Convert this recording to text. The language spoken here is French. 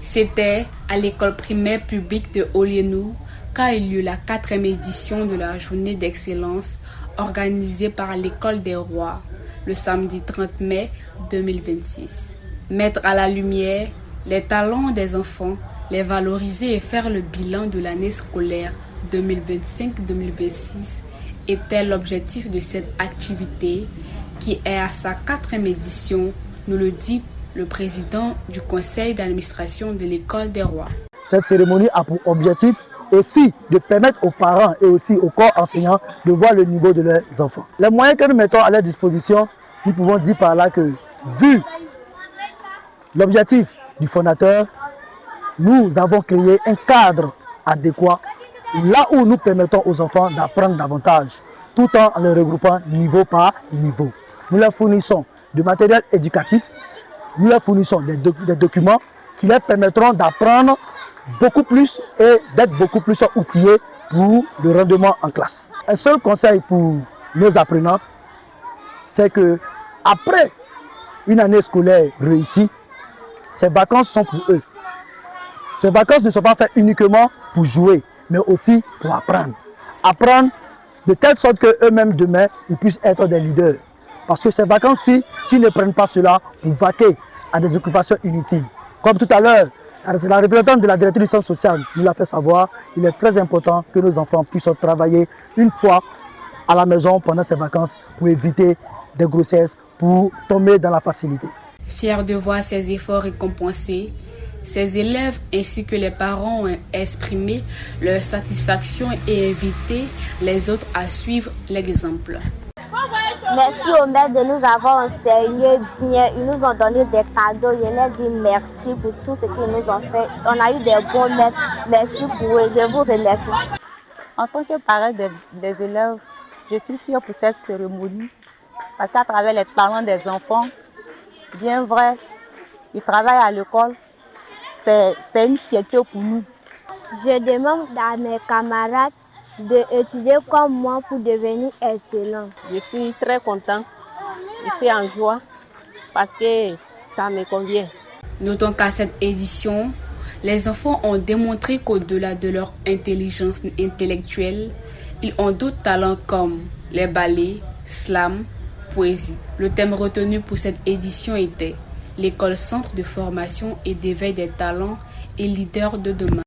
C'était à l'école primaire publique de Olienou qu'a eu lieu la 4e édition de la journée d'excellence organisée par l'École des Rois le samedi 30 mai 2026. Mettre à la lumière les talents des enfants, les valoriser et faire le bilan de l'année scolaire 2025-2026 était l'objectif de cette activité qui est à sa 4e édition, nous le dit le président du conseil d'administration de l'École des Rois. Cette cérémonie a pour objectif aussi de permettre aux parents et aussi au corps enseignant de voir le niveau de leurs enfants. Les moyens que nous mettons à leur disposition, nous pouvons dire par là que, vu l'objectif du fondateur, nous avons créé un cadre adéquat là où nous permettons aux enfants d'apprendre davantage, tout en les regroupant niveau par niveau. Nous leur fournissons du matériel éducatif, nous leur fournissons des documents qui leur permettront d'apprendre beaucoup plus et d'être beaucoup plus outillés pour le rendement en classe. Un seul conseil pour nos apprenants, c'est que après une année scolaire réussie, ces vacances sont pour eux. Ces vacances ne sont pas faites uniquement pour jouer, mais aussi pour apprendre. Apprendre de telle sorte qu'eux-mêmes demain, ils puissent être des leaders. Parce que ces vacances-ci, qui ne prennent pas cela pour vaquer à des occupations inutiles. Comme tout à l'heure, la représentante de la directrice du centre social nous l'a fait savoir, il est très important que nos enfants puissent travailler une fois à la maison pendant ces vacances pour éviter des grossesses, pour tomber dans la facilité. Fiers de voir ces efforts récompensés, ces élèves ainsi que les parents ont exprimé leur satisfaction et invité les autres à suivre l'exemple. Merci aux maîtres de nous avoir enseignés bien. Ils nous ont donné des cadeaux. Je leur dis merci pour tout ce qu'ils nous ont fait. On a eu des bons maîtres. Merci pour eux. Je vous remercie. En tant que parent des élèves, je suis fière pour cette cérémonie parce qu'à travers les talents des enfants, bien vrai, ils travaillent à l'école. C'est une fierté pour nous. Je demande à mes camarades d'étudier comme moi pour devenir excellent. Je suis très content, je suis en joie parce que ça me convient. Notons qu'à cette édition, les enfants ont démontré qu'au-delà de leur intelligence intellectuelle, ils ont d'autres talents comme les ballets, slam, poésie. Le thème retenu pour cette édition était l'école centre de formation et d'éveil des talents et leaders de demain.